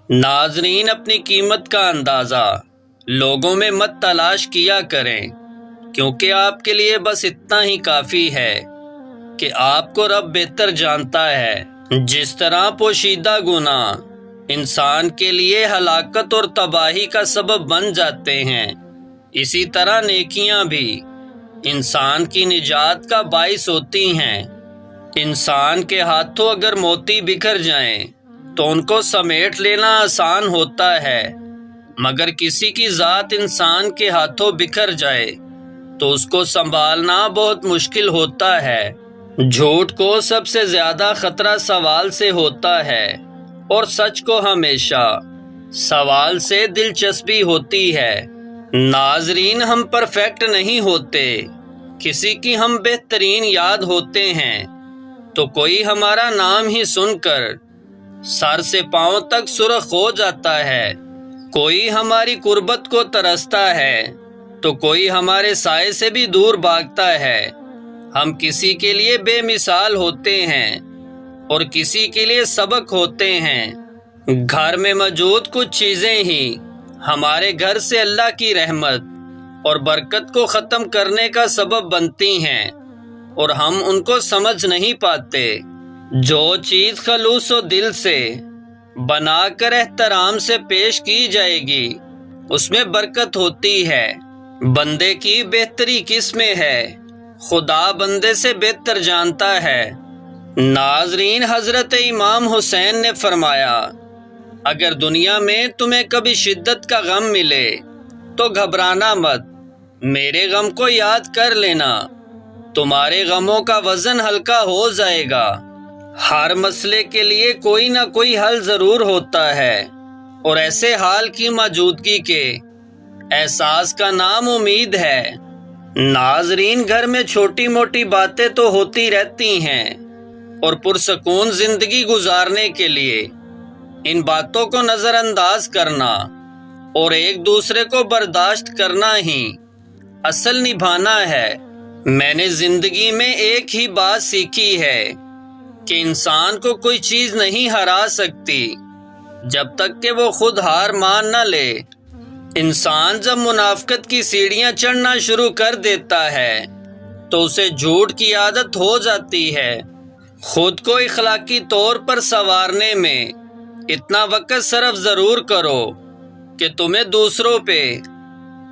ناظرین، اپنی قیمت کا اندازہ لوگوں میں مت تلاش کیا کریں، کیونکہ آپ کے لیے بس اتنا ہی کافی ہے کہ آپ کو رب بہتر جانتا ہے۔ جس طرح پوشیدہ گناہ انسان کے لیے ہلاکت اور تباہی کا سبب بن جاتے ہیں، اسی طرح نیکیاں بھی انسان کی نجات کا باعث ہوتی ہیں۔ انسان کے ہاتھوں اگر موتی بکھر جائیں تو ان کو سمیٹ لینا آسان ہوتا ہے، مگر کسی کی ذات انسان کے ہاتھوں بکھر جائے تو اس کو سنبھالنا بہت مشکل ہوتا ہے۔ جھوٹ کو سب سے زیادہ خطرہ سوال سے ہوتا ہے، اور سچ کو ہمیشہ سوال سے دلچسپی ہوتی ہے۔ ناظرین، ہم پرفیکٹ نہیں ہوتے، کسی کی ہم بہترین یاد ہوتے ہیں تو کوئی ہمارا نام ہی سن کر سر سے پاؤں تک سرخ ہو جاتا ہے، کوئی ہماری قربت کو ترستا ہے تو کوئی ہمارے سائے سے بھی دور بھاگتا ہے۔ ہم کسی کے لیے بے مثال ہوتے ہیں اور کسی کے لیے سبق ہوتے ہیں۔ گھر میں موجود کچھ چیزیں ہی ہمارے گھر سے اللہ کی رحمت اور برکت کو ختم کرنے کا سبب بنتی ہیں، اور ہم ان کو سمجھ نہیں پاتے۔ جو چیز خلوص و دل سے بنا کر احترام سے پیش کی جائے گی اس میں برکت ہوتی ہے۔ بندے کی بہتری کس میں ہے، خدا بندے سے بہتر جانتا ہے۔ ناظرین، حضرت امام حسین نے فرمایا، اگر دنیا میں تمہیں کبھی شدت کا غم ملے تو گھبرانا مت، میرے غم کو یاد کر لینا، تمہارے غموں کا وزن ہلکا ہو جائے گا۔ ہر مسئلے کے لیے کوئی نہ کوئی حل ضرور ہوتا ہے، اور ایسے حال کی موجودگی کے احساس کا نام امید ہے۔ ناظرین، گھر میں چھوٹی موٹی باتیں تو ہوتی رہتی ہیں، اور پرسکون زندگی گزارنے کے لیے ان باتوں کو نظر انداز کرنا اور ایک دوسرے کو برداشت کرنا ہی اصل نبھانا ہے۔ میں نے زندگی میں ایک ہی بات سیکھی ہے کہ انسان کو کوئی چیز نہیں ہرا سکتی جب تک کہ وہ خود ہار مان نہ لے۔ انسان جب منافقت کی سیڑھیاں چڑھنا شروع کر دیتا ہے تو اسے جھوٹ کی عادت ہو جاتی ہے۔ خود کو اخلاقی طور پر سنوارنے میں اتنا وقت صرف ضرور کرو کہ تمہیں دوسروں پہ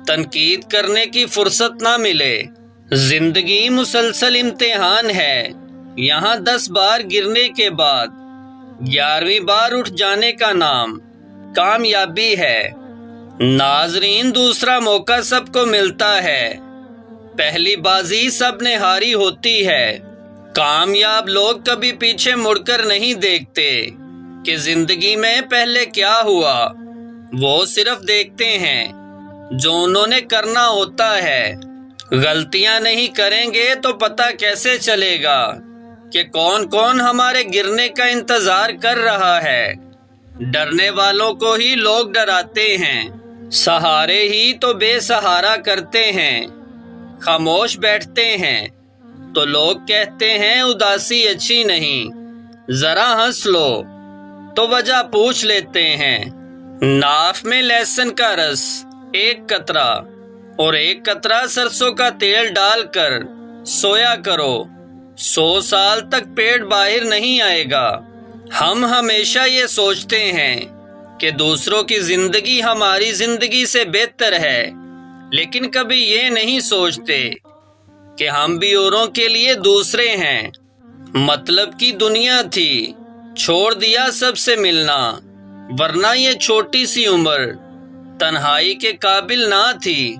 تنقید کرنے کی فرصت نہ ملے۔ زندگی مسلسل امتحان ہے، یہاں 10 بار گرنے کے بعد 11ویں بار اٹھ جانے کا نام کامیابی ہے۔ ناظرین، دوسرا موقع سب کو ملتا ہے، پہلی بازی سب نے ہاری ہوتی ہے۔ کامیاب لوگ کبھی پیچھے مڑ کر نہیں دیکھتے کہ زندگی میں پہلے کیا ہوا، وہ صرف دیکھتے ہیں جو انہوں نے کرنا ہوتا ہے۔ غلطیاں نہیں کریں گے تو پتہ کیسے چلے گا کہ کون کون ہمارے گرنے کا انتظار کر رہا ہے۔ ڈرنے والوں کو ہی لوگ ڈراتے ہیں، سہارے ہی تو بے سہارا کرتے ہیں۔ خاموش بیٹھتے ہیں تو لوگ کہتے ہیں اداسی اچھی نہیں، ذرا ہنس لو تو وجہ پوچھ لیتے ہیں۔ ناف میں لہسن کا رس ایک قطرہ اور ایک قطرہ سرسوں کا تیل ڈال کر سویا کرو، 100 سال تک پیٹ باہر نہیں آئے گا۔ ہم ہمیشہ یہ سوچتے ہیں کہ دوسروں کی زندگی ہماری زندگی سے بہتر ہے، لیکن کبھی یہ نہیں سوچتے کہ ہم بھی اوروں کے لیے دوسرے ہیں۔ مطلب کی دنیا تھی، چھوڑ دیا سب سے ملنا، ورنہ یہ چھوٹی سی عمر تنہائی کے قابل نہ تھی۔